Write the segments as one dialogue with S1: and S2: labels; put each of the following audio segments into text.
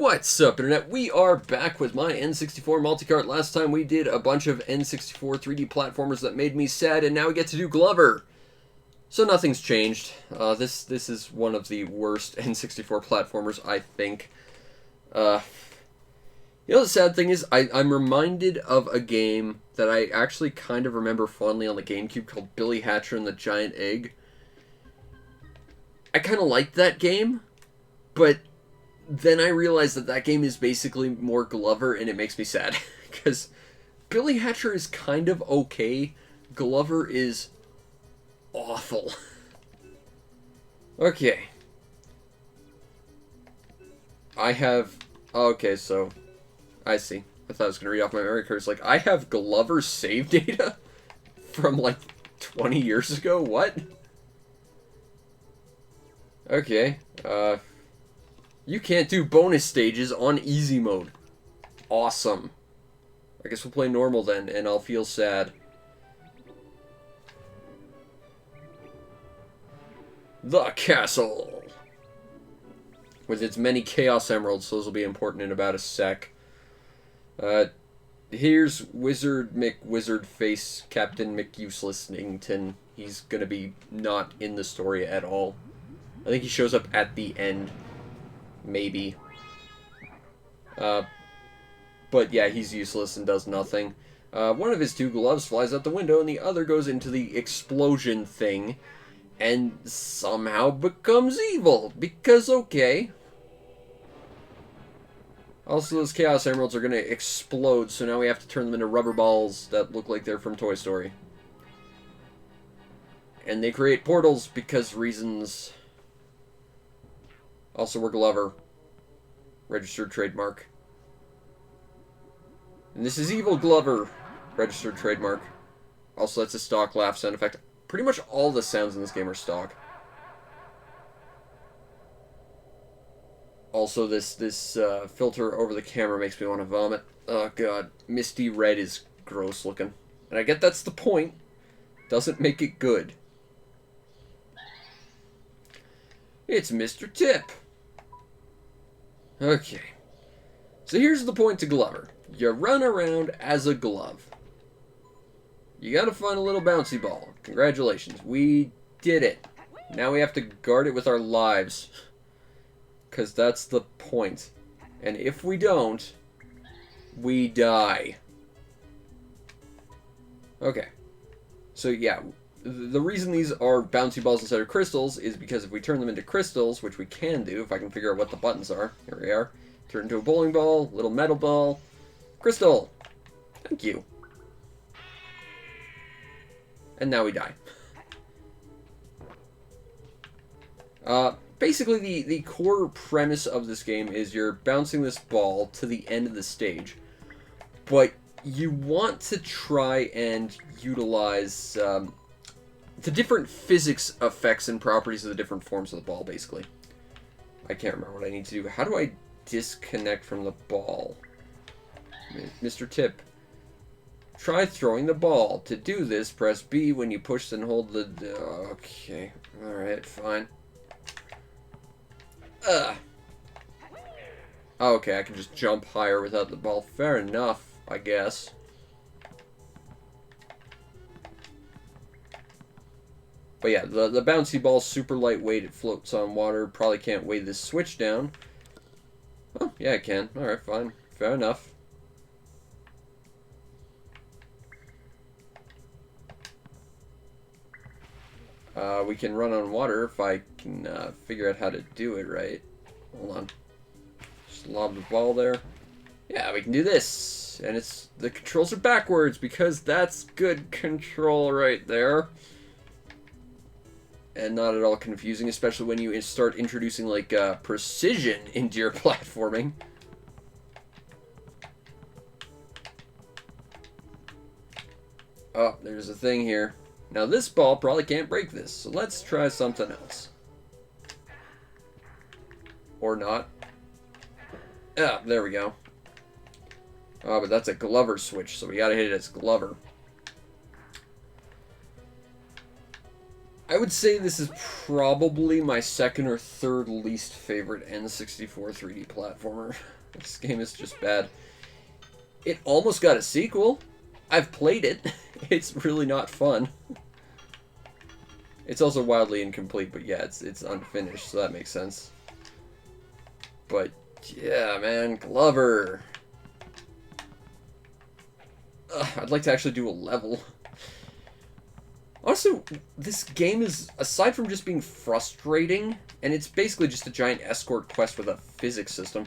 S1: What's up, Internet? We are back with my N64 multicart. Last time we did a bunch of N64 3D platformers that made me sad, and now we get to do Glover. So nothing's changed. This is one of the worst N64 platformers, I think. You know, the sad thing is, I'm reminded of a game that I actually kind of remember fondly on the GameCube called Billy Hatcher and the Giant Egg. I kind of liked that game, but then I realized that that game is basically more Glover, and it makes me sad. Because Billy Hatcher is kind of okay. Glover is awful. Okay. I have... Okay, so... I see. I thought I was going to read off my memory card. It's like, I have Glover's save data from, like, 20 years ago? What? Okay, you can't do bonus stages on easy mode. Awesome. I guess we'll play normal then, and I'll feel sad. The castle! With its many Chaos Emeralds, those will be important in about a sec. Here's Wizard McWizardface, Captain McUselessnington. He's gonna be not in the story at all. I think he shows up at the end. Maybe. But yeah, he's useless and does nothing. One of his two gloves flies out the window, and the other goes into the explosion thing, and somehow becomes evil. Because, okay. Also, those Chaos Emeralds are going to explode, so now we have to turn them into rubber balls that look like they're from Toy Story. And they create portals because reasons... Also, we're Glover. Registered trademark. And this is Evil Glover. Registered trademark. Also, that's a stock laugh sound effect. Pretty much all the sounds in this game are stock. Also, this filter over the camera makes me want to vomit. Oh, God. Misty red is gross looking. And I get that's the point. Doesn't make it good. It's Mr. Tip. Okay. So here's the point to Glover. You run around as a glove. You gotta find a little bouncy ball. Congratulations. We did it. Now we have to guard it with our lives. Because that's the point. And if we don't, we die. Okay. So yeah, the reason these are bouncy balls instead of crystals is because if we turn them into crystals, which we can do, if I can figure out what the buttons are. Here we are. Turn into a bowling ball, little metal ball. Crystal! Thank you. And now we die. Basically, the core premise of this game is you're bouncing this ball to the end of the stage. But you want to try and utilize... the different physics effects and properties of the different forms of the ball, basically. I can't remember what I need to do. How do I disconnect from the ball? Mr. Tip. Try throwing the ball. To do this, press B when you push and hold the... Okay. Alright, fine. Okay, I can just jump higher without the ball. Fair enough, I guess. But yeah, the bouncy ball's super lightweight. It floats on water. Probably can't weigh this switch down. Oh, yeah, it can. Alright, fine. Fair enough. We can run on water if I can figure out how to do it right. Hold on. Just lob the ball there. Yeah, we can do this. And the controls are backwards because that's good control right there. And not at all confusing, especially when you start introducing, like, precision into your platforming. Oh, there's a thing here. Now, this ball probably can't break this, so let's try something else. Or not. Ah, there we go. Oh, but that's a Glover switch, so we gotta hit it as Glover. I would say this is probably my second or third least favorite N64 3D platformer. This game is just bad. It almost got a sequel. I've played it. It's really not fun. It's also wildly incomplete, but yeah, it's unfinished, so that makes sense. But yeah, man, Glover. I'd like to actually do a level. Also, this game is, aside from just being frustrating, and it's basically just a giant escort quest with a physics system,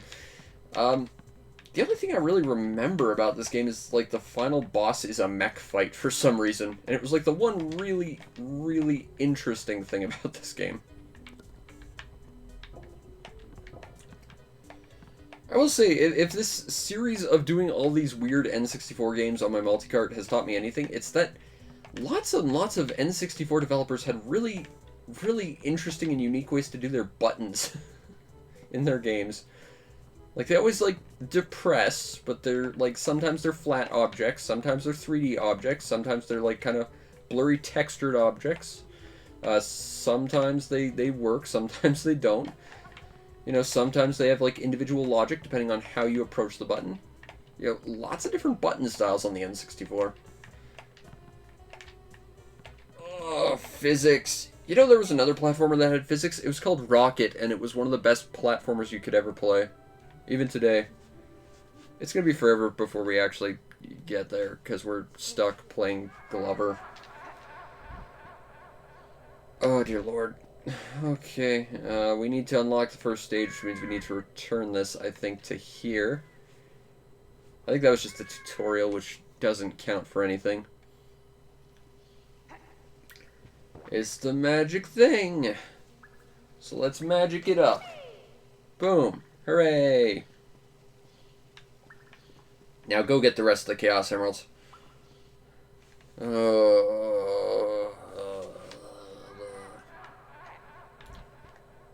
S1: the only thing I really remember about this game is, like, the final boss is a mech fight for some reason, and it was, like, the one really, really interesting thing about this game. I will say, if this series of doing all these weird N64 games on my multicart has taught me anything, it's that lots and lots of N64 developers had really, really interesting and unique ways to do their buttons in their games. Like, they always, like, depress, but they're, like, sometimes they're flat objects, sometimes they're 3D objects, sometimes they're, like, kind of blurry textured objects. Sometimes they work, sometimes they don't. You know, sometimes they have, like, individual logic depending on how you approach the button. You know, lots of different button styles on the N64. Oh, physics. You know, there was another platformer that had physics. It was called Rocket, and it was one of the best platformers you could ever play. Even today. It's gonna be forever before we actually get there, because we're stuck playing Glover. Oh, dear Lord. Okay, we need to unlock the first stage, which means we need to return this, I think, to here. I think that was just a tutorial, which doesn't count for anything. It's the magic thing! So let's magic it up. Boom! Hooray! Now go get the rest of the Chaos Emeralds.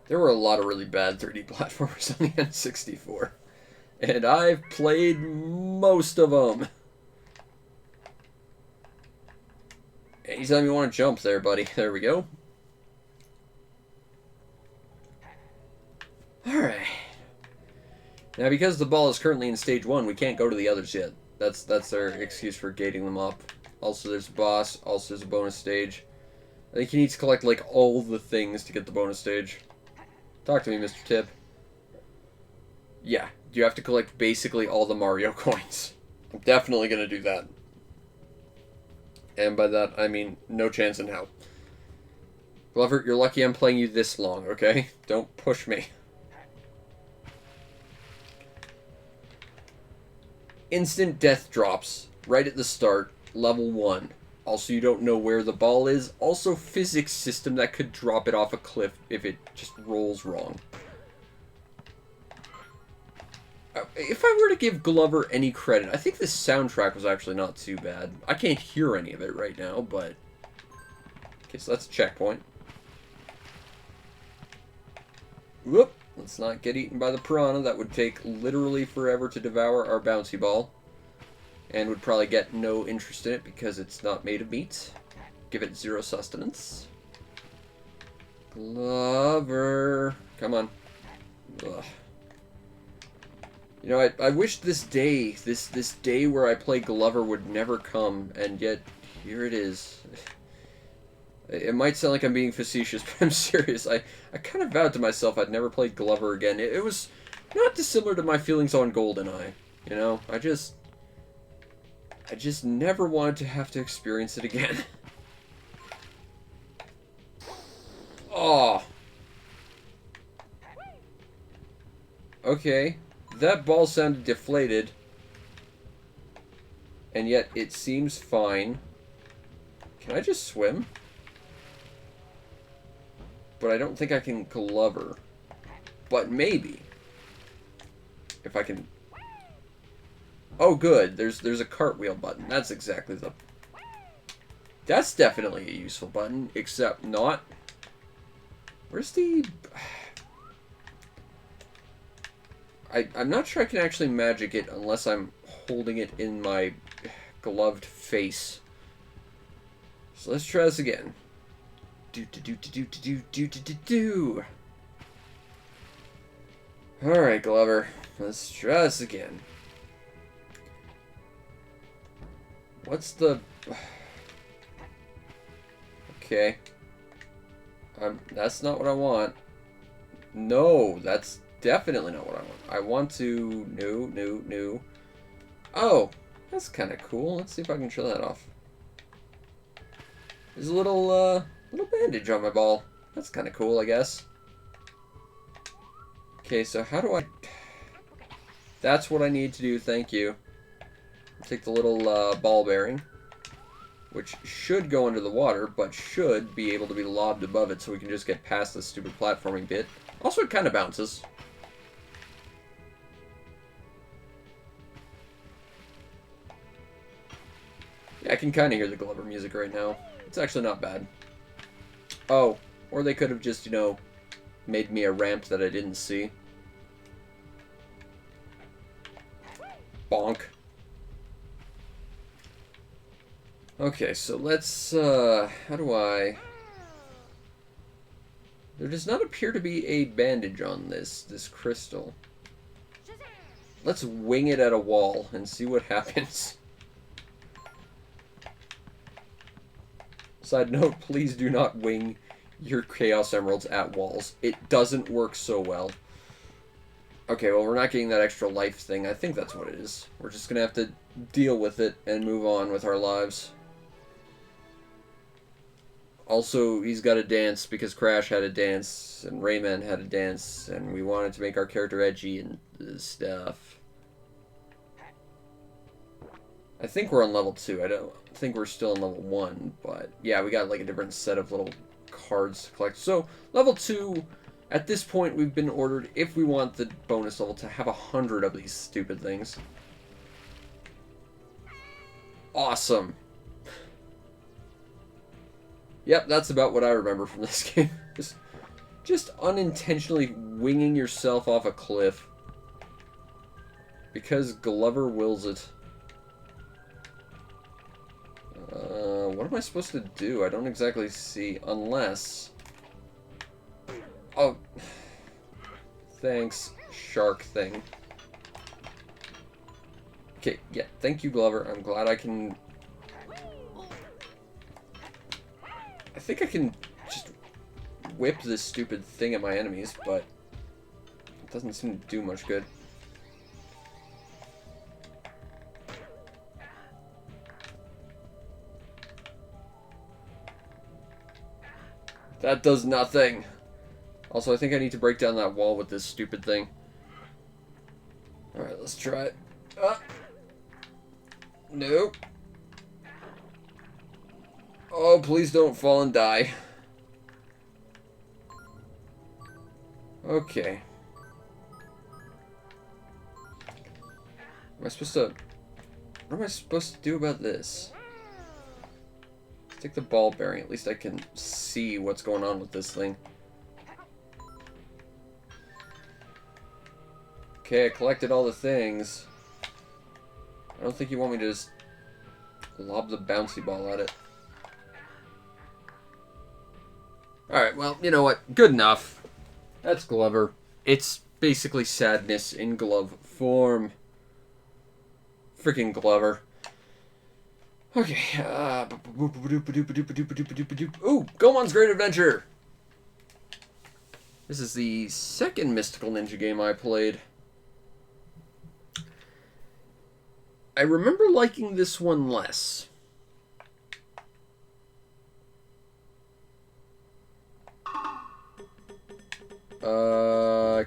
S1: There were a lot of really bad 3D platformers on the N64. And I've played most of them. Anytime you want to jump there, buddy. There we go. Alright. Now, because the ball is currently in stage 1, we can't go to the others yet. That's their excuse for gating them up. Also, there's a boss. Also, there's a bonus stage. I think you need to collect, like, all the things to get the bonus stage. Talk to me, Mr. Tip. Yeah, you have to collect basically all the Mario coins. I'm definitely going to do that. And by that, I mean no chance in hell. Glover, you're lucky I'm playing you this long, okay? Don't push me. Instant death drops right at the start, level 1. Also, you don't know where the ball is. Also, physics system that could drop it off a cliff if it just rolls wrong. If I were to give Glover any credit, I think this soundtrack was actually not too bad. I can't hear any of it right now, but... Okay, so that's a checkpoint. Whoop! Let's not get eaten by the piranha. That would take literally forever to devour our bouncy ball. And would probably get no interest in it because it's not made of meat. Give it 0 sustenance. Glover. Come on. Ugh. You know, I wish this day, this day where I play Glover would never come, and yet here it is. It might sound like I'm being facetious, but I'm serious. I kind of vowed to myself I'd never play Glover again. It was not dissimilar to my feelings on GoldenEye. You know, I just never wanted to have to experience it again. Oh. Okay. That ball sounded deflated. And yet it seems fine. Can I just swim? But I don't think I can Glover. But maybe. If I can... Oh, good. There's a cartwheel button. That's exactly the... That's definitely a useful button, except not. Where's the... I'm not sure I can actually magic it unless I'm holding it in my gloved face. So let's try this again. Do. Alright, Glover. Let's try this again. What's the... Okay. That's not what I want. No, that's definitely not what I want. I want to... No. Oh, that's kind of cool. Let's see if I can show that off. There's a little bandage on my ball. That's kind of cool, I guess. Okay, so how do I... That's what I need to do, thank you. Take the little ball bearing, which should go under the water, but should be able to be lobbed above it so we can just get past this stupid platforming bit. Also, it kind of bounces. Yeah, I can kind of hear the Glover music right now. It's actually not bad. Oh, or they could have just, you know, made me a ramp that I didn't see. Bonk. Okay, so let's, how do I... There does not appear to be a bandage on this crystal. Let's wing it at a wall and see what happens. Side note, please do not wing your Chaos Emeralds at walls. It doesn't work so well. Okay, well, we're not getting that extra life thing. I think that's what it is. We're just gonna have to deal with it and move on with our lives. Also, he's got a dance because Crash had a dance and Rayman had a dance, and we wanted to make our character edgy and stuff. I think we're on level 2. I don't think we're still on level 1, but yeah, we got like a different set of little cards to collect. So, level 2, at this point, we've been ordered, if we want the bonus level, to have 100 of these stupid things. Awesome. Yep, that's about what I remember from this game. Just unintentionally winging yourself off a cliff. Because Glover wills it. What am I supposed to do? I don't exactly see, unless... Oh. Thanks, shark thing. Okay, yeah, thank you, Glover. I'm glad I can... I think I can just whip this stupid thing at my enemies, but it doesn't seem to do much good. That does nothing. Also, I think I need to break down that wall with this stupid thing. Alright, let's try it. Nope. Oh, please don't fall and die. Okay. Am I supposed to... What am I supposed to do about this? Take the ball bearing. At least I can see what's going on with this thing. Okay, I collected all the things. I don't think you want me to just lob the bouncy ball at it. Alright, well, you know what? Good enough. That's Glover. It's basically sadness in glove form. Freaking Glover. Okay, ooh, Goemon's Great Adventure! This is the second Mystical Ninja game I played. I remember liking this one less.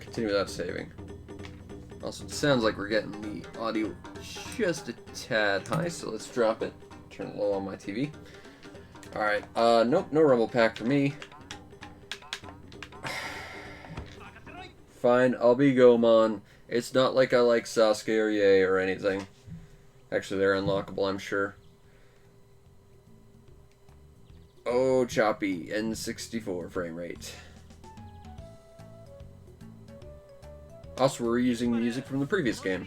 S1: Continue without saving. Also, it sounds like we're getting the audio just a tad high, so let's drop it. Turn it low on my TV. Alright, nope, no rumble pack for me. Fine, I'll be Goemon. It's not like I like Sasuke or Ye or anything. Actually, they're unlockable, I'm sure. Oh, choppy. N64 frame rate. Also, we're using music from the previous game.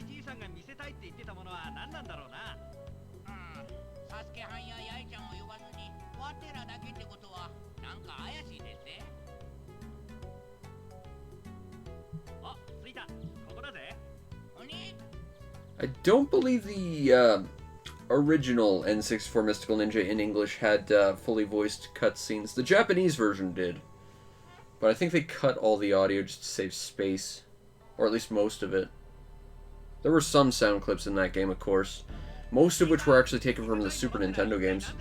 S1: I don't believe the original N64 Mystical Ninja in English had fully voiced cutscenes. The Japanese version did. But I think they cut all the audio just to save space. Or at least most of it. There were some sound clips in that game, of course. Most of which were actually taken from the Super Nintendo games.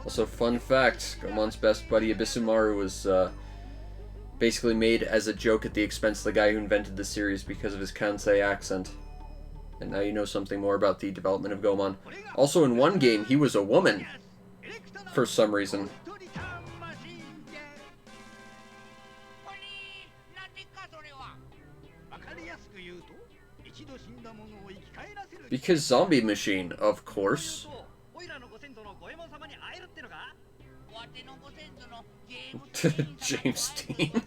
S1: Also, fun fact, Goemon's best buddy Abisumaru was basically made as a joke at the expense of the guy who invented the series because of his Kansai accent. And now you know something more about the development of Goemon. Also, in one game, he was a woman. For some reason. Because Zombie Machine, of course. James Dean.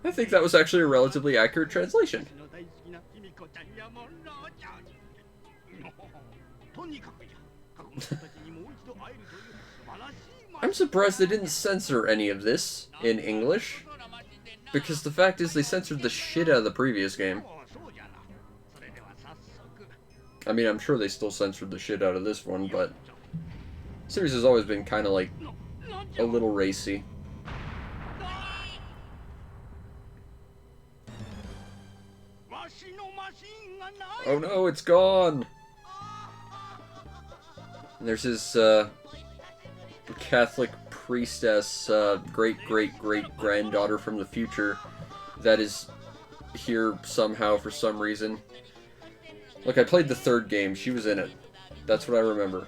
S1: I think that was actually a relatively accurate translation. I'm surprised they didn't censor any of this in English, because the fact is they censored the shit out of the previous game. I mean, I'm sure they still censored the shit out of this one, but the series has always been kind of like a little racy. Oh no, it's gone! And there's his Catholic priestess, great-great-great-granddaughter from the future that is here somehow for some reason. Look, I played the third game. She was in it. That's what I remember.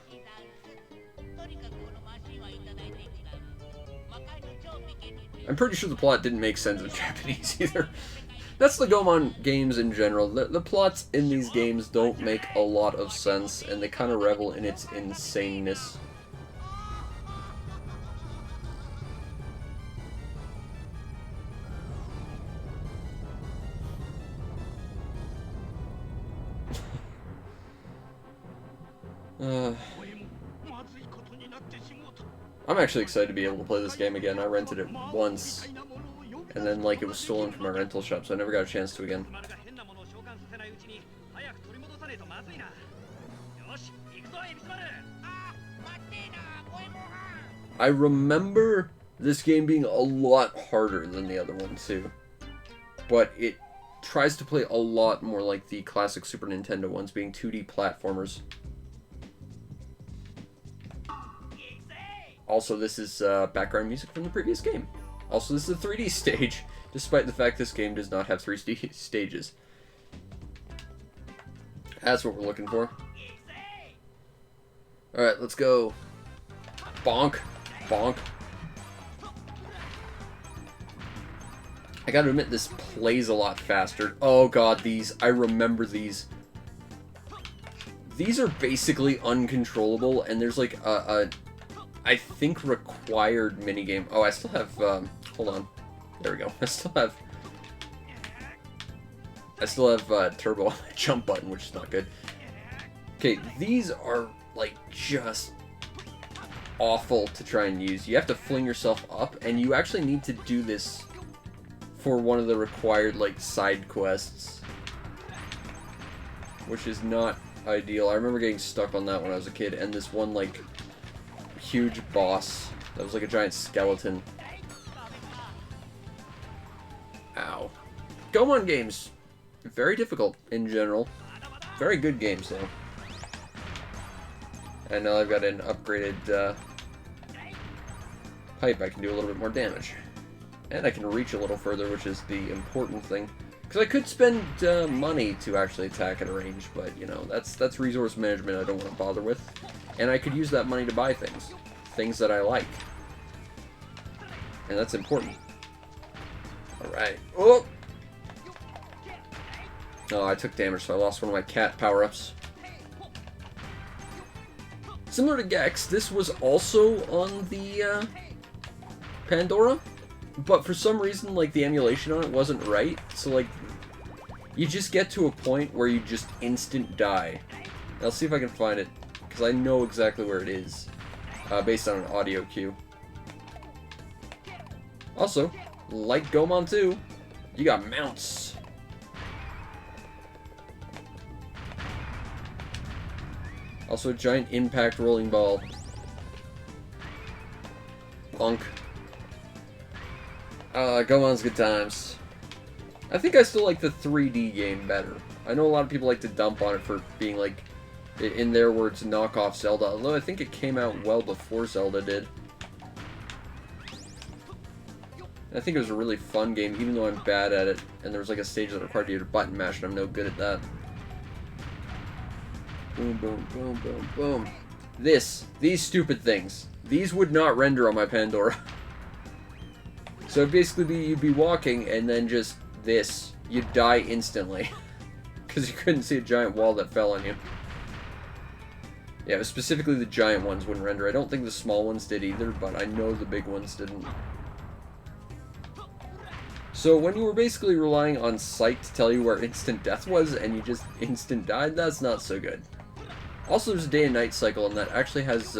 S1: I'm pretty sure the plot didn't make sense in Japanese either. That's the Goemon games in general. The plots in these games don't make a lot of sense, and they kind of revel in its insaneness. I'm actually excited to be able to play this game again. I rented it once, and then like it was stolen from my rental shop, so I never got a chance to again. I remember this game being a lot harder than the other one too, but it tries to play a lot more like the classic Super Nintendo ones, being 2D platformers. Also, this is background music from the previous game. Also, this is a 3D stage, despite the fact this game does not have 3D stages. That's what we're looking for. Alright, let's go. Bonk. Bonk. I gotta admit, this plays a lot faster. Oh god, these. I remember these. These are basically uncontrollable, and there's like a I think, required minigame. Oh, I still have, hold on. There we go. I still have turbo on my jump button, which is not good. Okay, these are, like, just awful to try and use. You have to fling yourself up, and you actually need to do this for one of the required, like, side quests. Which is not ideal. I remember getting stuck on that when I was a kid, and this one, like, huge boss that was like a giant skeleton. Ow. Goemon games, very difficult in general. Very good games though. And now I've got an upgraded pipe. I can do a little bit more damage, and I can reach a little further, which is the important thing. Because I could spend money to actually attack at a range, but you know, that's resource management I don't want to bother with. And I could use that money to buy things. Things that I like. And that's important. Alright. Oh! Oh, I took damage, so I lost one of my cat power-ups. Similar to Gex, this was also on the Pandora, but for some reason, like, the emulation on it wasn't right, so, like, you just get to a point where you just instant die. I'll see if I can find it, because I know exactly where it is. based on an audio cue. Also, like Goemon 2, you got mounts. Also a giant impact rolling ball. Bonk. Goemon's good times. I think I still like the 3D game better. I know a lot of people like to dump on it for being like, in their words, knockoff Zelda, although I think it came out well before Zelda did. I think it was a really fun game, even though I'm bad at it, and there was like a stage that required you to button mash, and I'm no good at that. Boom, boom, boom, boom, boom. These stupid things, these would not render on my Pandora. So it'd basically be, you'd be walking, and then just this. You'd die instantly. Because you couldn't see a giant wall that fell on you. Yeah, specifically the giant ones wouldn't render. I don't think the small ones did either, but I know the big ones didn't. So when you were basically relying on sight to tell you where instant death was, and you just instant died, that's not so good. Also, there's a day and night cycle, and that actually has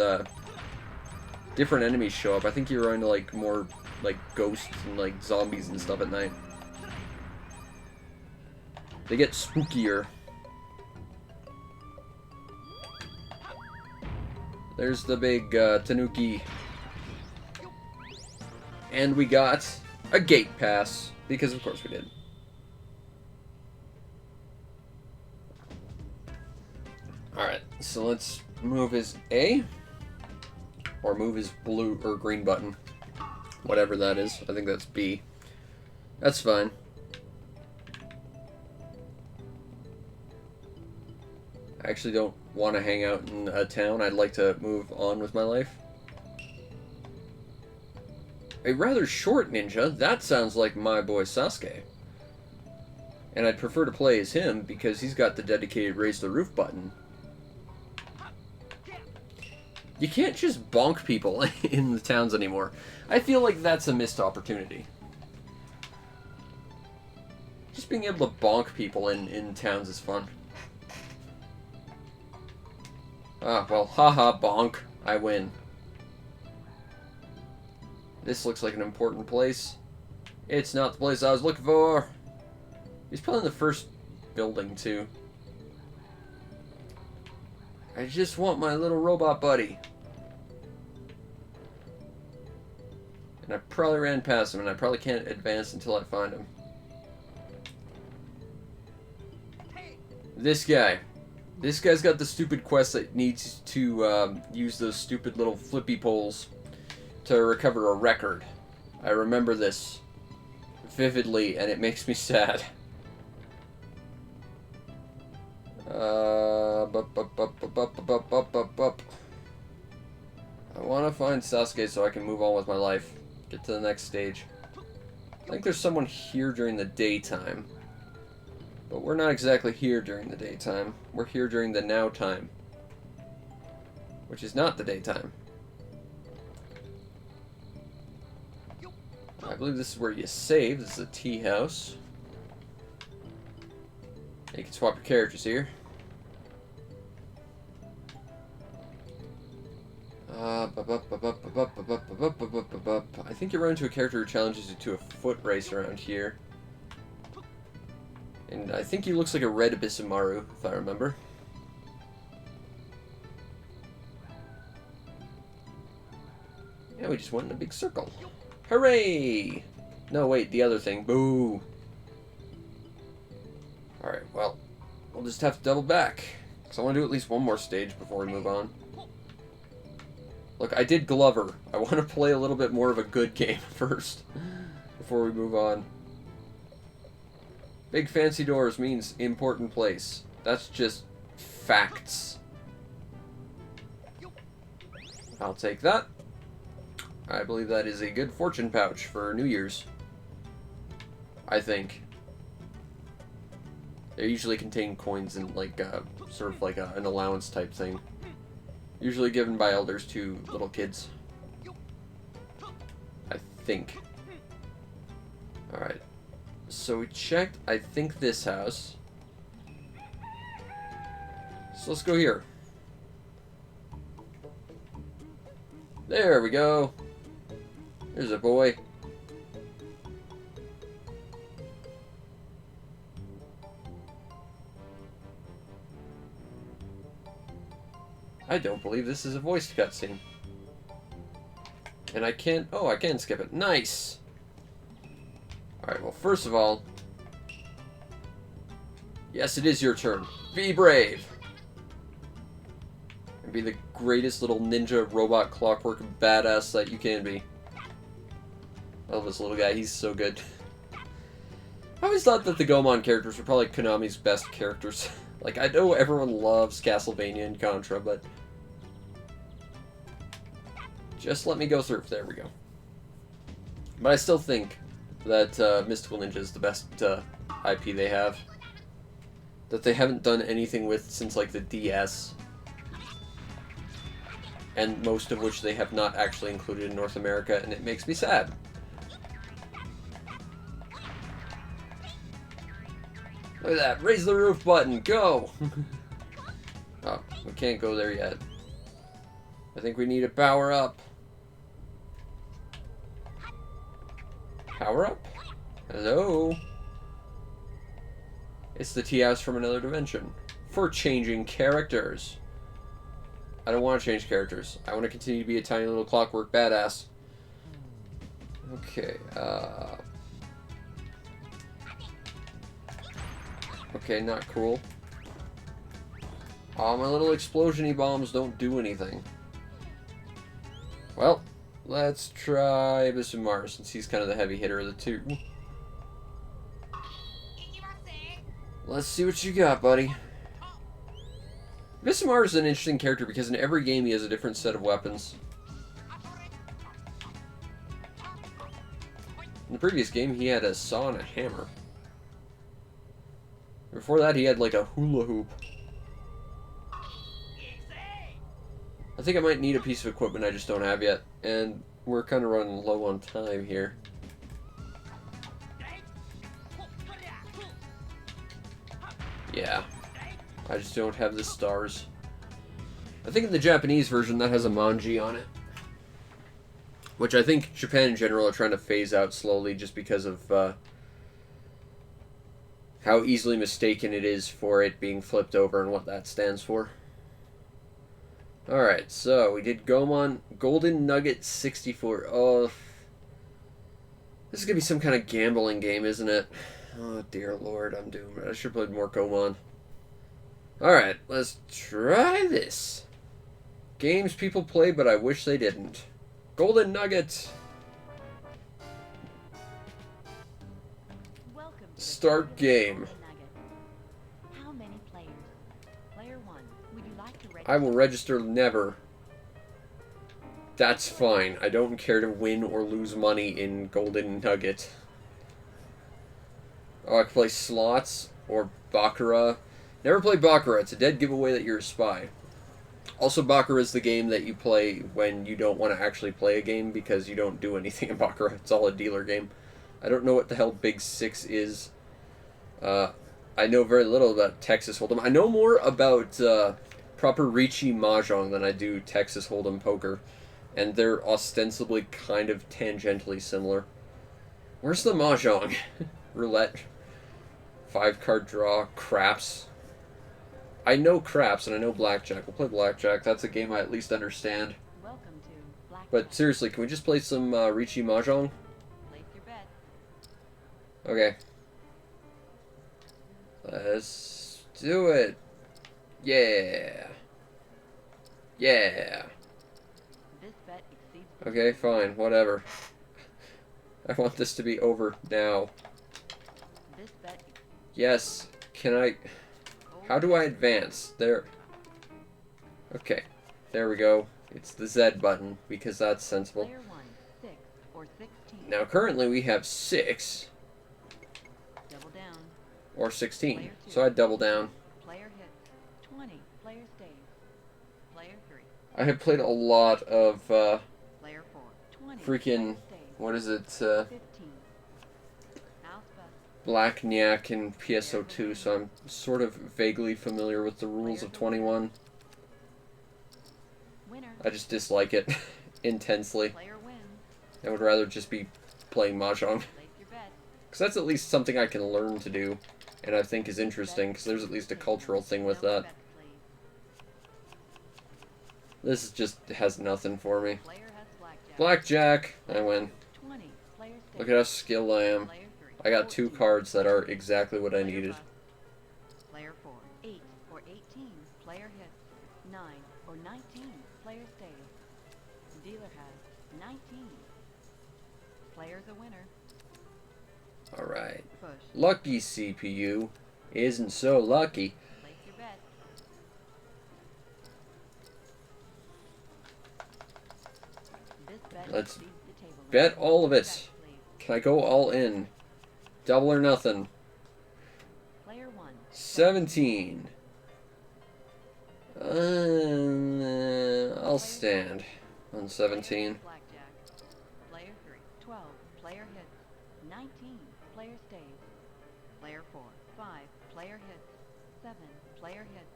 S1: different enemies show up. I think you're into like more like ghosts and like zombies and stuff at night. They get spookier. There's the big Tanuki. And we got a gate pass, because of course we did. Alright, so let's move his A. Or move his blue or green button. Whatever that is. I think that's B. That's fine. I actually don't want to hang out in a town. I'd like to move on with my life. A rather short ninja. That sounds like my boy Sasuke. And I'd prefer to play as him because he's got the dedicated raise the roof button. You can't just bonk people in the towns anymore. I feel like that's a missed opportunity. Just being able to bonk people in towns is fun. Ah, well, haha, bonk. I win. This looks like an important place. It's not the place I was looking for. He's probably in the first building, too. I just want my little robot buddy. And I probably ran past him, and I probably can't advance until I find him. This guy. This guy's got the stupid quest that needs to use those stupid little flippy poles to recover a record. I remember this vividly, and it makes me sad. I want to find Sasuke so I can move on with my life. Get to the next stage. I think there's someone here during the daytime. But we're not exactly here during the daytime. We're here during the now time. Which is not the daytime. I believe this is where you save. This is a tea house. You can swap your characters here. I think you run into a character who challenges you to a foot race around here. And I think he looks like a red Abysmaru, if I remember. Yeah, we just went in a big circle. Hooray! No, wait, the other thing. Boo! Alright, well, we'll just have to double back. Because I want to do at least one more stage before we move on. Look, I did Glover. I want to play a little bit more of a good game first. Before we move on. Big fancy doors means important place. That's just facts. I'll take that. I believe that is a good fortune pouch for New Year's. I think. They usually contain coins and like sort of like an allowance type thing. Usually given by elders to little kids. I think. Alright. So we checked, I think, this house. So let's go here. There we go. There's a boy. I don't believe this is a voiced cutscene. And I can't... Oh, I can skip it. Nice! Alright, well, first of all... Yes, it is your turn. Be brave! And be the greatest little ninja robot clockwork badass that you can be. I love this little guy. He's so good. I always thought that the Goemon characters were probably Konami's best characters. Like, I know everyone loves Castlevania and Contra, but... Just let me go through. There we go. But I still think that Mystical Ninja is the best IP they have. That they haven't done anything with since, like, the DS. And most of which they have not actually included in North America, and it makes me sad. Look at that. Raise the roof button. Go! Oh, we can't go there yet. I think we need to power up. Power up? Hello? It's the tea house from another dimension. For changing characters. I don't want to change characters. I want to continue to be a tiny little clockwork badass. Okay, Okay, not cool. Oh, my little explosion-y bombs don't do anything. Well, let's try Bisumar, since he's kind of the heavy hitter of the two. Let's see what you got, buddy. Bisumar is an interesting character because in every game he has a different set of weapons. In the previous game, he had a saw and a hammer. Before that, he had like a hula hoop. I think I might need a piece of equipment I just don't have yet, and we're kind of running low on time here. Yeah, I just don't have the stars. I think in the Japanese version that has a manji on it, which I think Japan in general are trying to phase out slowly just because of how easily mistaken it is for it being flipped over and what that stands for. Alright, so we did Goemon, Golden Nugget 64. Oh, this is going to be some kind of gambling game, isn't it? Oh, dear lord, I'm doomed. I should have played more Goemon. Alright, let's try this. Games people play, but I wish they didn't. Golden Nugget. Start game.
S2: How many players? Player 1, would you like to register?
S1: I will register never. That's fine. I don't care to win or lose money in Golden Nugget. Oh, I can play slots or Baccarat. Never play Baccarat. It's a dead giveaway that you're a spy. Also, Baccarat is the game that you play when you don't want to actually play a game because you don't do anything in Baccarat. It's all a dealer game. I don't know what the hell Big Six is. I know very little about Texas Hold'em. I know more about proper Ricci Mahjong than I do Texas Hold'em poker. And they're ostensibly kind of tangentially similar. Where's the Mahjong? Roulette. 5-card draw. Craps. I know craps and I know blackjack. We'll play blackjack. That's a game I at least understand.
S2: Welcome to Blackjack.
S1: But seriously, can we just play some Ricci Mahjong?
S2: Place your bet.
S1: Okay. Let's do it. Yeah. Yeah.
S2: This bet exceeds.
S1: Okay, fine. Whatever. I want this to be over now.
S2: This bet.
S1: Yes. Can I... How do I advance? There. Okay. There we go. It's the Z button, because that's sensible.
S2: Player 1, 6 or 16.
S1: Now, currently we have 6.
S2: Double down.
S1: Or 16. So I'd double down.
S2: Player hits. 20. Player stays. Player 3.
S1: I have played a lot of,
S2: Player 4. 20.
S1: freaking,
S2: Player stays.
S1: what is it,
S2: 15. House bust.
S1: Black Nyak in PSO2, so I'm sort of vaguely familiar with the rules of 21.
S2: Winner.
S1: I just dislike it intensely.
S2: Player wins.
S1: I would rather just be playing Mahjong.
S2: Place your bet.
S1: Because that's at least something I can learn to do. And I think is interesting, because there's at least a cultural thing with
S2: No
S1: that.
S2: bets, please.
S1: This just has nothing for me.
S2: Player has blackjack.
S1: Blackjack! I win.
S2: 20. Player stays.
S1: Look at how skilled I am.
S2: Player 3.
S1: I got 2
S2: 14.
S1: cards that are exactly what I
S2: Player
S1: needed.
S2: busts. Player 4. 8 or 18. Player hits. 9 or 19. Player stays. Dealer has 19. Player's a winner.
S1: Alright.
S2: Push.
S1: Lucky CPU isn't so lucky.
S2: Place your bet. This bet
S1: Let's
S2: exceeds the table limit.
S1: bet all of it.
S2: Bet, please.
S1: Can I go all in? Double or nothing.
S2: Player 1.
S1: 17. I'll stand on 17.
S2: Blackjack. Player 3. 12. Player hits. 19. Player stays. Player 4. 5. Player hits. 7. Player hits.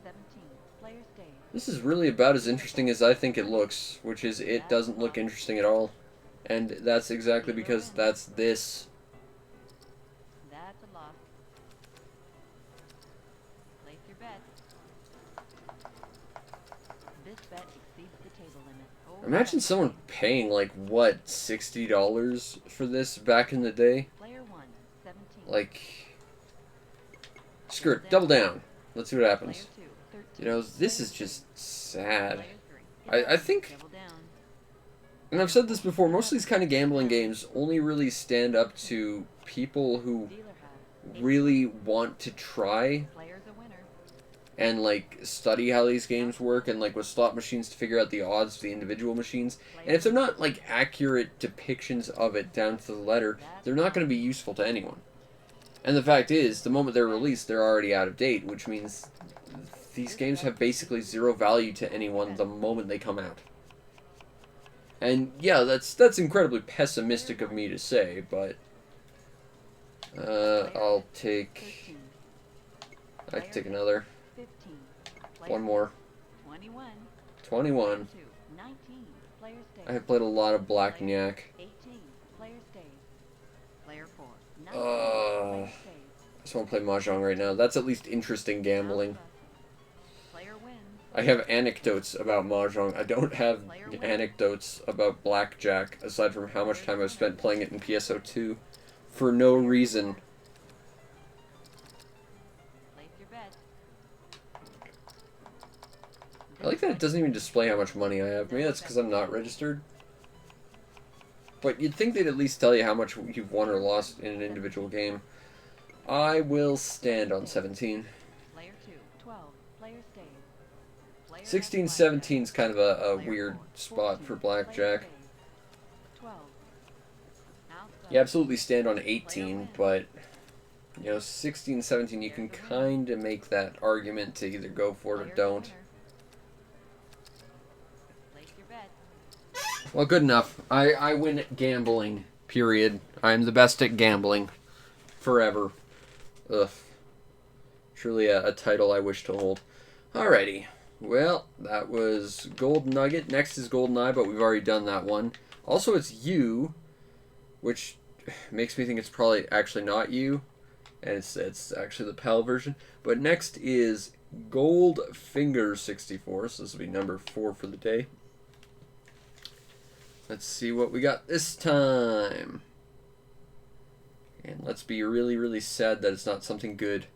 S2: 17. Player stays.
S1: This is really about as interesting as I think it looks, which is it doesn't look interesting at all. And that's exactly because that's this.
S2: That's a loss. Place your bet. This bet exceeds the table limit. Oh,
S1: Imagine someone paying like, what, $60 for this back in the day?
S2: Player 1. 17.
S1: Like, screw it, double down. Let's see what
S2: Player
S1: happens.
S2: 2. 13.
S1: You know, this is just sad.
S2: Player 3.
S1: I think,
S2: Double down.
S1: and I've said this before, most of these kind of gambling games only really stand up to people who
S2: Dealer has.
S1: really want to try
S2: Player's a winner.
S1: and like study how these games work, and like with slot machines to figure out the odds of the individual machines. And if they're not like accurate depictions of it down to the letter, they're not going to be useful to anyone. And the fact is, the moment they're released, they're already out of date, which means these games have basically zero value to anyone the moment they come out. And yeah, that's incredibly pessimistic of me to say, but I'll take
S2: 13.
S1: I can take another.
S2: 15.
S1: One more.
S2: 21.
S1: 21.
S2: 2. 19. Player stays.
S1: I have played a lot of Blackjack.
S2: 18. Player stays. Player 4. 19.
S1: I
S2: Player stays.
S1: just want to play Mahjong right now. That's at least interesting gambling.
S2: Player wins.
S1: I have anecdotes about Mahjong. I don't have anecdotes about Blackjack, aside from how much time I've spent playing it in PSO2 for no reason.
S2: Place your bet.
S1: I like that it doesn't even display how much money I have. Maybe that's because I'm not registered. But you'd think they'd at least tell you how much you've won or lost in an individual game. I will stand on 17.
S2: Player 2. 12. Player stays. Player
S1: 16,
S2: has
S1: 17 is kind of a
S2: Player
S1: weird
S2: 4.
S1: spot
S2: 14.
S1: for
S2: Player
S1: Blackjack.
S2: stays. 12. Outside.
S1: You absolutely stand on 18, but, you know, 16, 17, you can kind of make that argument to either go for it or
S2: Player's a
S1: don't.
S2: winner. Place your bet.
S1: Well, good enough. I win at gambling, period. I'm the best at gambling. Forever. Ugh. Truly a title I wish to hold. Alrighty. Well, that was Gold Nugget. Next is GoldenEye, but we've already done that one. Also, it's you, which makes me think it's probably actually not you, and it's actually the PAL version. But next is GoldFinger 64, so this will be number 4 for the day. Let's see what we got this time. And let's be really, really sad that it's not something good.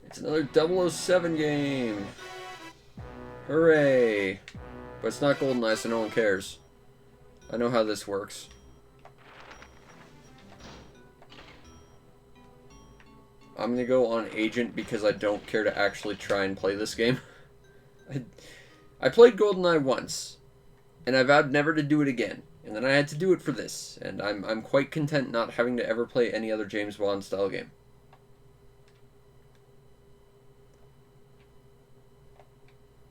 S1: It's another 007 game. Hooray. But it's not GoldenEye, so no one cares. I know how this works. I'm going to go on Agent because I don't care to actually try and play this game. I played GoldenEye once, and I vowed never to do it again. And then I had to do it for this, and I'm quite content not having to ever play any other James Bond style game.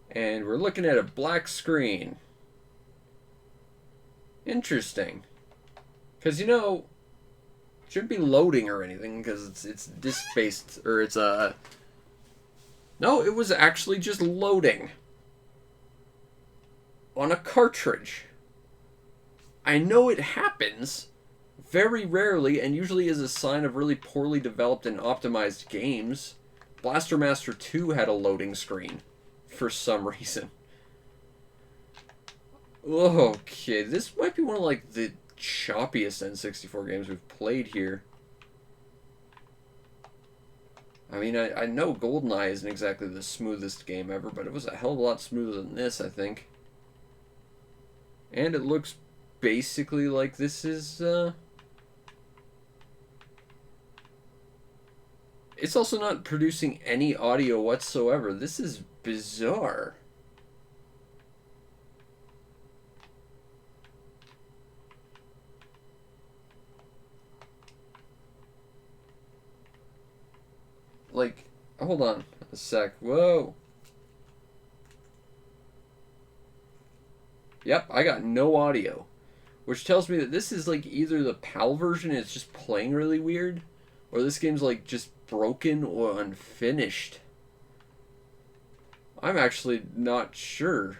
S1: And we're looking at a black screen. Interesting. Because, you know, it shouldn't be loading or anything, because it's disk-based, or it's, No, it was actually just loading. on a cartridge. I know it happens very rarely and usually is a sign of really poorly developed and optimized games. Blaster Master 2 had a loading screen for some reason. Okay, this might be one of like the choppiest N64 games we've played here. I mean, I know GoldenEye isn't exactly the smoothest game ever, but it was a hell of a lot smoother than this, I think. And it looks basically like this is, It's also not producing any audio whatsoever. This is bizarre. Like, hold on a sec. Whoa. Yep, I got no audio. Which tells me that this is like either the PAL version and it's just playing really weird, or this game's like just broken or unfinished. I'm actually not sure.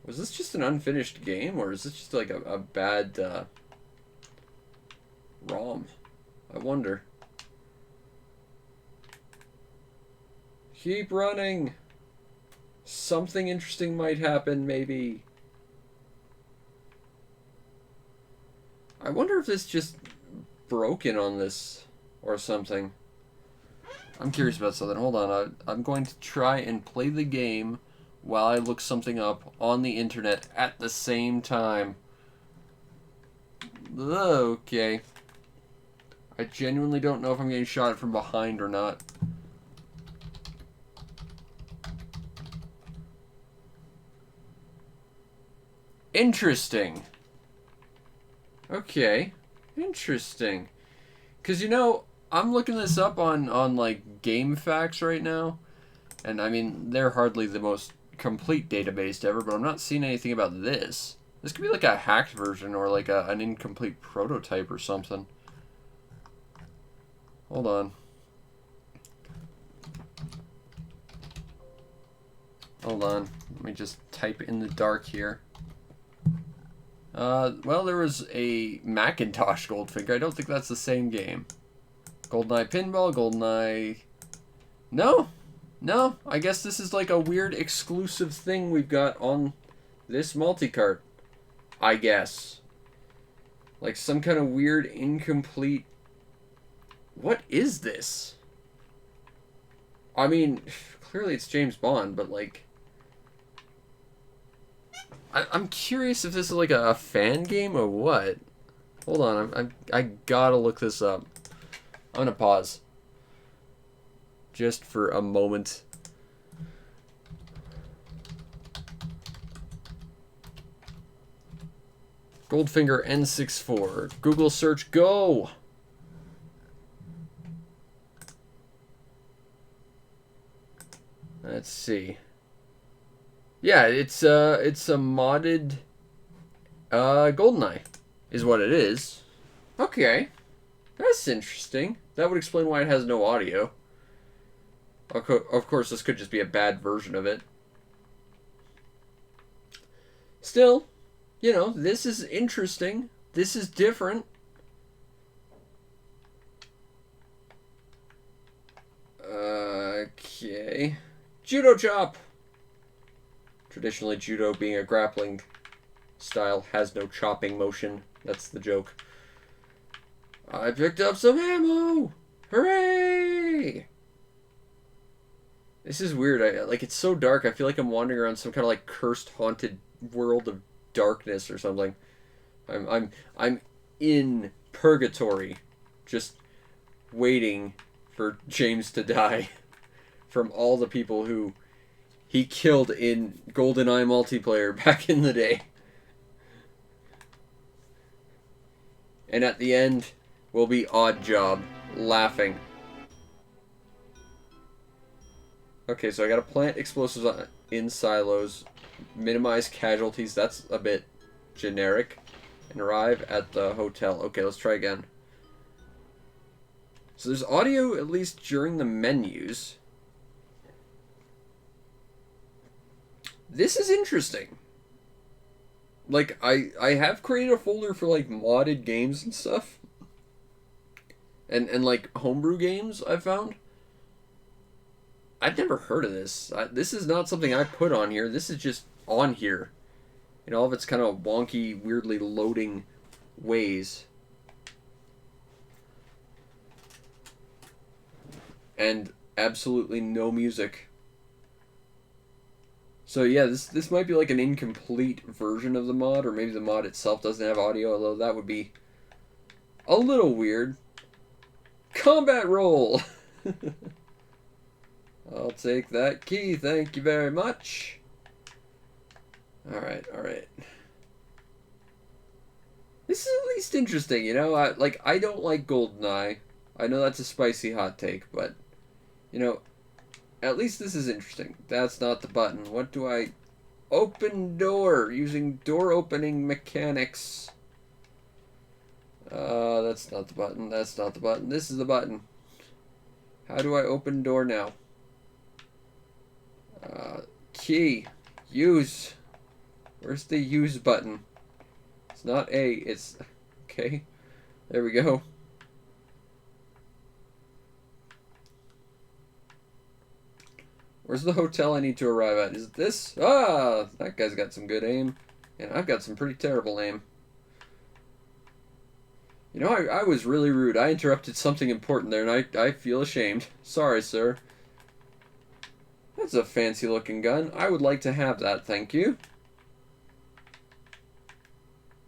S1: Was this just an unfinished game, or is this just like a bad ROM? I wonder. Keep running. Something interesting might happen, maybe. I wonder if this just broken on this or something. I'm curious about something. Hold on. I'm going to try and play the game while I look something up on the internet at the same time. Okay. I genuinely don't know if I'm getting shot from behind or not. Interesting. Okay. Interesting. Because, you know, I'm looking this up on like, GameFAQs right now. And, I mean, they're hardly the most complete database ever, but I'm not seeing anything about this. This could be like a hacked version or like an incomplete prototype or something. Hold on. Hold on. Let me just type in the dark here. Well, there was a Macintosh GoldFinger. I don't think that's the same game. GoldenEye Pinball, GoldenEye... No! No, I guess this is like a weird exclusive thing we've got on this multi-cart. I guess. Like some kind of weird, incomplete... What is this? I mean, clearly it's James Bond, but like... I'm curious if this is like a fan game or what. Hold on, I gotta look this up. I'm gonna pause. Just for a moment. GoldFinger N64. Google search, go! Let's see. Yeah, it's a modded GoldenEye, is what it is. Okay, that's interesting. That would explain why it has no audio. Of course, this could just be a bad version of it. Still, you know, this is interesting. This is different. Okay. Judo chop! Traditionally, judo being a grappling style has no chopping motion. That's the joke. I picked up some ammo! Hooray! This is weird. Like, it's so dark. I feel like I'm wandering around some kind of like cursed, haunted world of darkness or something. I'm in purgatory, just waiting for James to die from all the people who he killed in GoldenEye multiplayer back in the day. And at the end will be Oddjob laughing. Okay, so I gotta plant explosives in silos, minimize casualties, that's a bit generic, and arrive at the hotel. Okay, let's try again. So there's audio at least during the menus. This is interesting. Like, I have created a folder for, like, modded games and stuff. And like, homebrew games, I've found. I've never heard of this. This is not something I put on here. This is just on here. In all of its kind of wonky, weirdly loading ways. And absolutely no music. So yeah, this might be like an incomplete version of the mod, or maybe the mod itself doesn't have audio, although that would be a little weird. Combat roll! I'll take that key, thank you very much. Alright, alright. This is at least interesting, you know? I don't like GoldenEye. I know that's a spicy hot take, but, you know, at least this is interesting. That's not the button. What do I... Open door, using door opening mechanics. That's not the button. That's not the button. This is the button. How do I open door now? Key. Use. Where's the use button? It's not A, it's... Okay. There we go. Where's the hotel I need to arrive at? Is it this? Ah! That guy's got some good aim. And I've got some pretty terrible aim. You know, I was really rude. I interrupted something important there, and I feel ashamed. Sorry, sir. That's a fancy-looking gun. I would like to have that, thank you.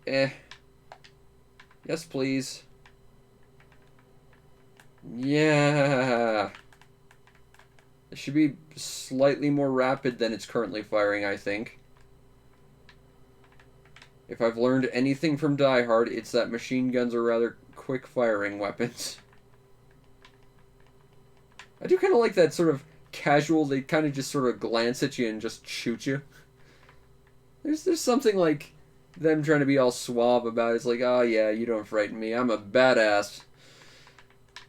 S1: Yes, please. Yeah. It should be slightly more rapid than it's currently firing, I think. If I've learned anything from Die Hard, it's that machine guns are rather quick-firing weapons. I do kind of like that sort of casual, they kind of just sort of glance at you and just shoot you. There's something like them trying to be all suave about it. It's like, oh yeah, you don't frighten me, I'm a badass.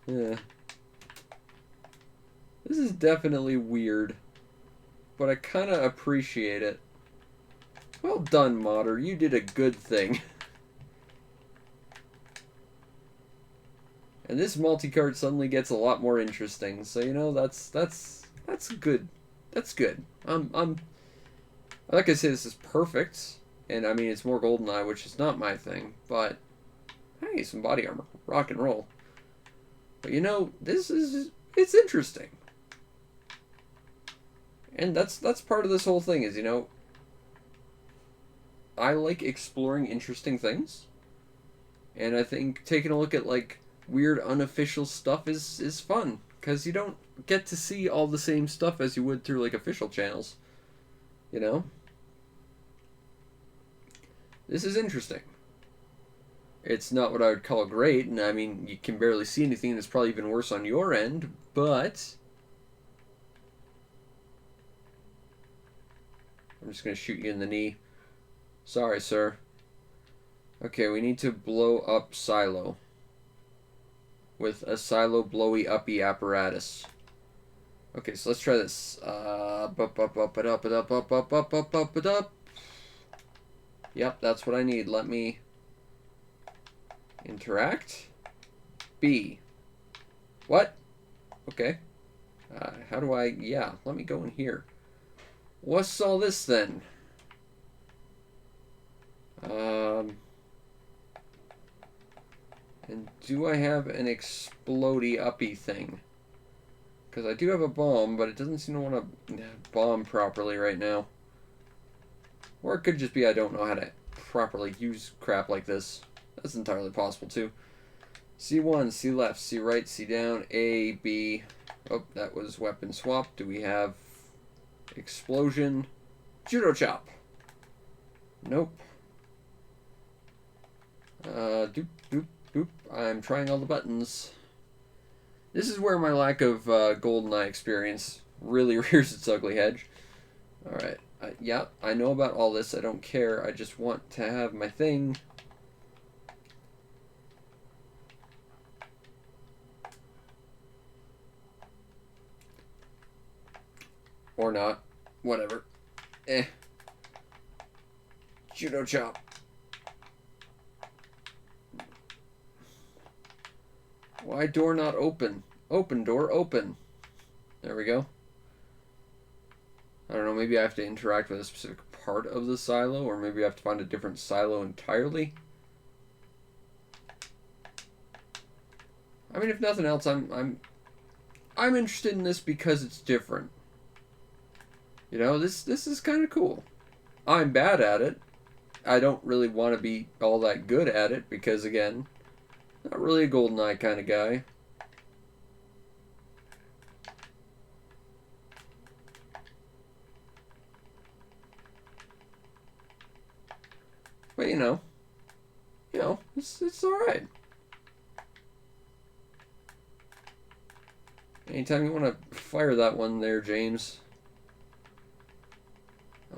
S1: Yeah. This is definitely weird, but I kind of appreciate it. Well done, modder. You did a good thing. And this multi-cart suddenly gets a lot more interesting. So, you know, that's good. That's good. Like I say, this is perfect. And I mean, it's more GoldenEye, which is not my thing, but hey, some body armor. Rock and roll. But you know, it's interesting. And that's part of this whole thing is, you know, I like exploring interesting things. And I think taking a look at, like, weird unofficial stuff is fun. Because you don't get to see all the same stuff as you would through, like, official channels. You know? This is interesting. It's not what I would call great, and I mean, you can barely see anything, and it's probably even worse on your end, but... I'm just going to shoot you in the knee. Sorry, sir. Okay, we need to blow up Silo. With a Silo blowy uppy apparatus. Okay, so let's try this. Up. Yep, that's what I need. Let me interact. B. What? Okay. How do I... Yeah, let me go in here. What's all this then? And do I have an explodey uppy thing? Because I do have a bomb, but it doesn't seem to want to bomb properly right now. Or it could just be I don't know how to properly use crap like this. That's entirely possible too. C1, C left, C right, C down, A, B. Oh, that was weapon swap. Do we have explosion? Judo chop. Nope. Doop, doop, doop. I'm trying all the buttons. This is where my lack of GoldenEye experience really rears its ugly head. Alright. Yeah, I know about all this. I don't care. I just want to have my thing. Or not. Whatever. Eh. Judo chop. Why door not open? Open, door, open. There we go. I don't know, maybe I have to interact with a specific part of the silo, or maybe I have to find a different silo entirely. I mean, if nothing else, I'm interested in this because it's different. You know, this is kind of cool. I'm bad at it. I don't really want to be all that good at it because, again, not really a GoldenEye kind of guy. But you know, it's all right. Anytime you want to fire that one there, James.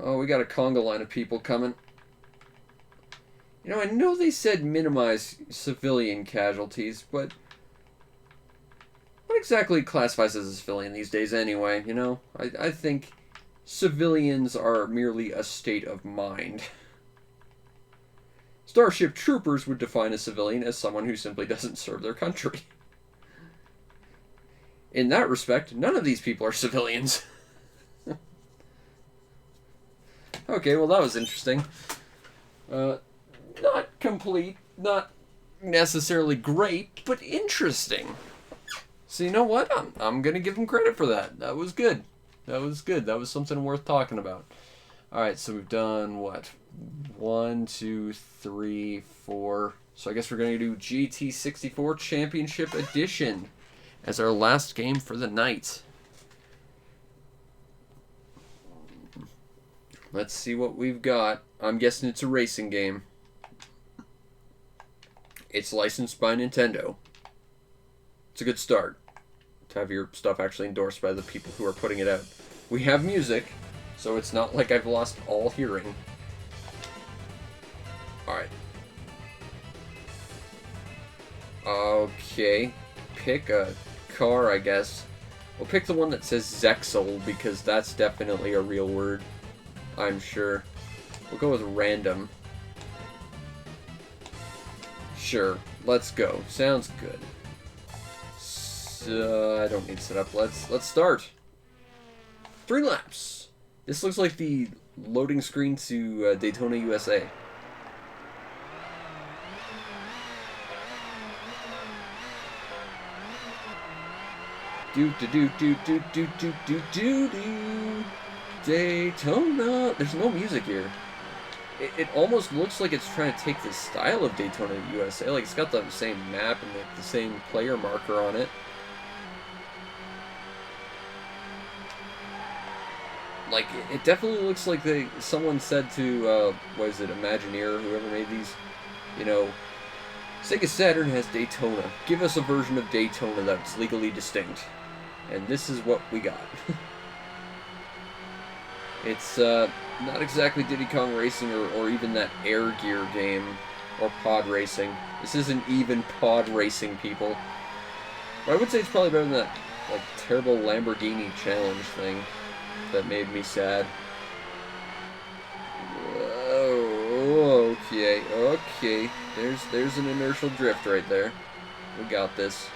S1: Oh, we got a conga line of people coming. You know, I know they said minimize civilian casualties, but what exactly classifies as a civilian these days anyway, you know? I think civilians are merely a state of mind. Starship Troopers would define a civilian as someone who simply doesn't serve their country. In that respect, none of these people are civilians. Okay, well that was interesting. Not complete, not necessarily great, but interesting. So you know what? I'm gonna give them credit for that. That was good. That was good. That was something worth talking about. Alright, so we've done what? 1, 2, 3, 4. So I guess we're going to do GT64 Championship Edition as our last game for the night. Let's see what we've got. I'm guessing it's a racing game. It's licensed by Nintendo. It's a good start to have your stuff actually endorsed by the people who are putting it out. We have music, so it's not like I've lost all hearing. Alright. Okay. Pick a car, I guess. We'll pick the one that says Zexel, because that's definitely a real word. I'm sure. We'll go with random. Sure. Let's go. Sounds good. So, I don't need setup. Let's start. 3 laps. This looks like the loading screen to Daytona, USA. Do Daytona. There's no music here. It almost looks like it's trying to take the style of Daytona USA. Like it's got the same map and the same player marker on it. Like it definitely looks like someone said to what is it, Imagineer, whoever made these, you know, Sega Saturn has Daytona. Give us a version of Daytona that's legally distinct. And this is what we got. It's not exactly Diddy Kong Racing or even that Air Gear game or Pod Racing. This isn't even Pod Racing, people. But I would say it's probably better than that like terrible Lamborghini Challenge thing that made me sad. Oh, okay. There's an inertial drift right there. We got this.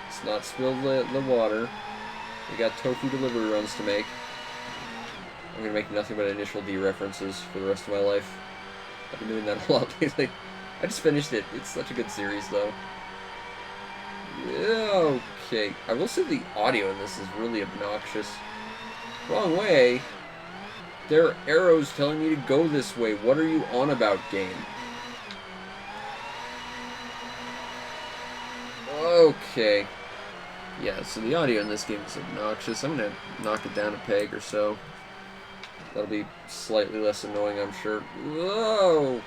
S1: Let's not spill the water. We got tofu delivery runs to make. I'm gonna make nothing but initial D references for the rest of my life. I've been doing that a lot lately. I just finished it. It's such a good series, though. Yeah, okay. I will say the audio in this is really obnoxious. Wrong way. There are arrows telling me to go this way. What are you on about, game? Okay. Yeah, so the audio in this game is obnoxious. I'm gonna knock it down a peg or so. That'll be slightly less annoying, I'm sure. Whoa!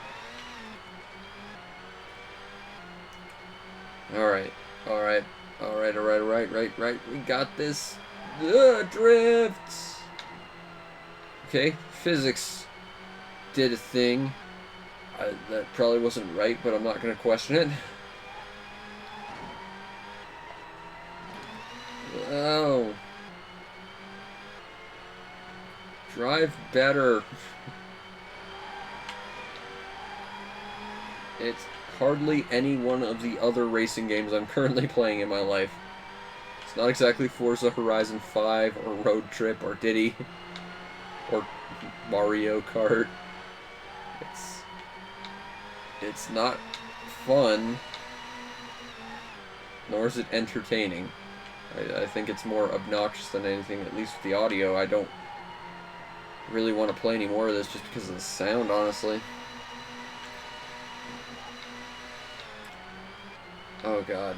S1: Alright. We got this. Drifts! Okay, physics did a thing. That probably wasn't right, but I'm not going to question it. Oh. Drive better. It's hardly any one of the other racing games I'm currently playing in my life. It's not exactly Forza Horizon 5 or Road Trip or Diddy or Mario Kart. It's not fun, nor is it entertaining. I think it's more obnoxious than anything, at least with the audio. I don't really want to play any more of this just because of the sound, honestly. Oh god.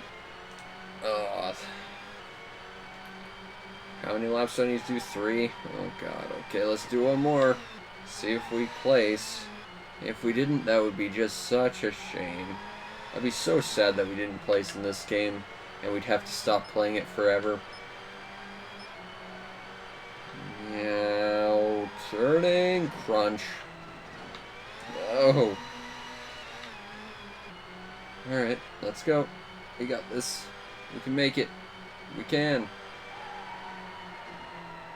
S1: How many laps do I need to do? 3? Oh god. Okay, let's do one more. See if we place. If we didn't, that would be just such a shame. I'd be so sad that we didn't place in this game, and we'd have to stop playing it forever. Now, turning, crunch. No. Alright, let's go. We got this. We can make it. We can.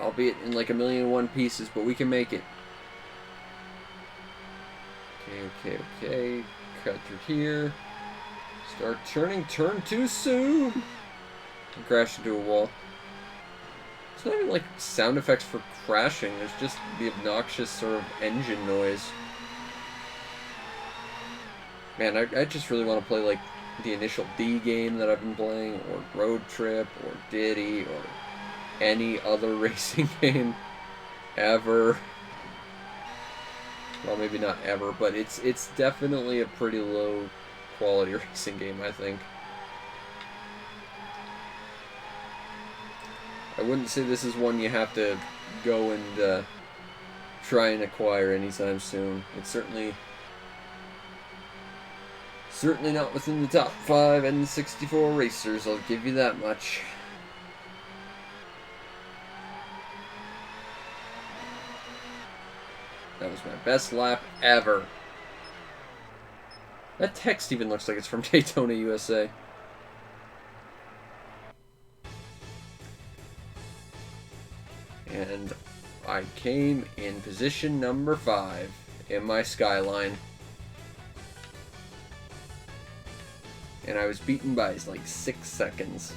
S1: Albeit in like 1,000,001 pieces, but we can make it. Okay. Cut through here. Start turning. Turn too soon. And crash into a wall. It's not even like sound effects for crashing. There's just the obnoxious sort of engine noise. Man, I just really want to play like the initial D game that I've been playing, or Road Trip, or Diddy, or any other racing game ever. Well, maybe not ever, but it's definitely a pretty low quality racing game, I think. I wouldn't say this is one you have to go and try and acquire anytime soon. It's certainly not within the top 5 N64 racers, I'll give you that much. That was my best lap ever. That text even looks like it's from Daytona, USA. And I came in position number 5 in my Skyline. And I was beaten by like 6 seconds.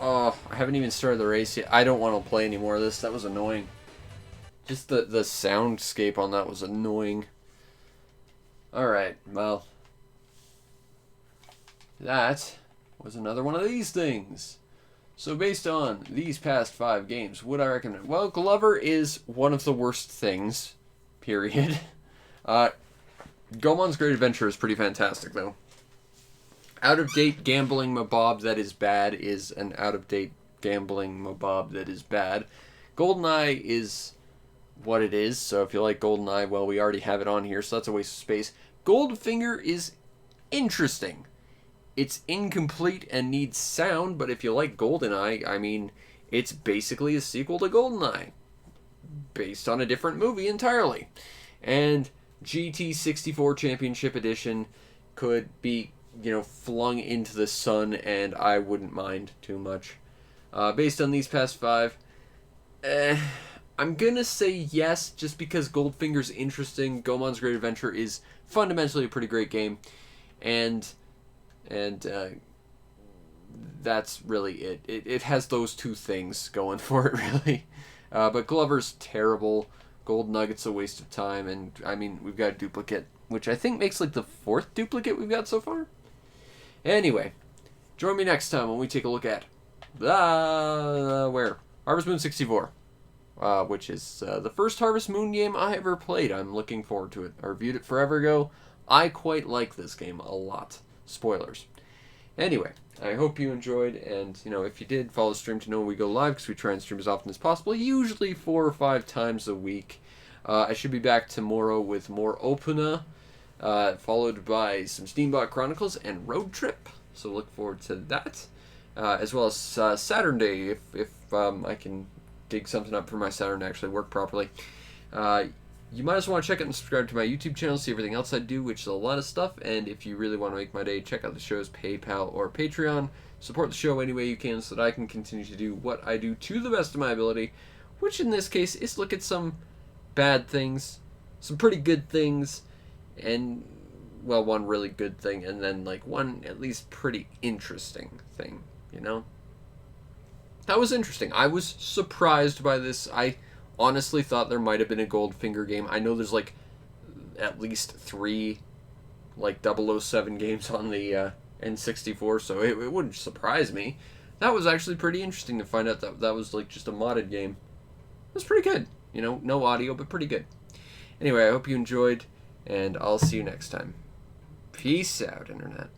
S1: Oh, I haven't even started the race yet. I don't want to play any more of this. That was annoying. Just the soundscape on that was annoying. Alright, well. That was another one of these things. So based on these past 5 games, would I recommend? Well, Glover is one of the worst things. Period. Goemon's Great Adventure is pretty fantastic, though. Out-of-date gambling mabob that is bad is an out-of-date gambling mabob that is bad. GoldenEye is what it is, so if you like GoldenEye, well, we already have it on here, so that's a waste of space. GoldFinger is interesting. It's incomplete and needs sound, but if you like GoldenEye, I mean, it's basically a sequel to GoldenEye, based on a different movie entirely. And GT64 Championship Edition could be, flung into the sun, and I wouldn't mind too much. Based on these past 5, I'm gonna say yes, just because GoldFinger's interesting. Goemon's Great Adventure is fundamentally a pretty great game, and that's really it. It has those two things going for it, really. But Glover's terrible. Gold Nugget's a waste of time, and I mean, we've got a duplicate, which I think makes like the 4th duplicate we've got so far. Anyway, join me next time when we take a look at Harvest Moon 64, which is the first Harvest Moon game I ever played. I'm looking forward to it. I reviewed it forever ago. I quite like this game a lot. Spoilers. Anyway, I hope you enjoyed, and if you did, follow the stream to know when we go live, because we try and stream as often as possible, usually 4 or 5 times a week. I should be back tomorrow with more Opuna, followed by some Steambot Chronicles and Road Trip, so look forward to that, as well as Saturn Day, if I can dig something up for my Saturn to actually work properly. you might as well want to check out and subscribe to my YouTube channel, see everything else I do, which is a lot of stuff. And if you really want to make my day, check out the show's PayPal or Patreon. Support the show any way you can so that I can continue to do what I do to the best of my ability, which in this case is look at some bad things, some pretty good things, and, well, one really good thing, and then, like, one at least pretty interesting thing, you know? That was interesting. I was surprised by this. I honestly thought there might have been a GoldFinger game. I know there's, like, at least 3, like, 007 games on the N64, so it wouldn't surprise me. That was actually pretty interesting to find out that that was, like, just a modded game. It was pretty good. You know, no audio, but pretty good. Anyway, I hope you enjoyed, and I'll see you next time. Peace out, Internet.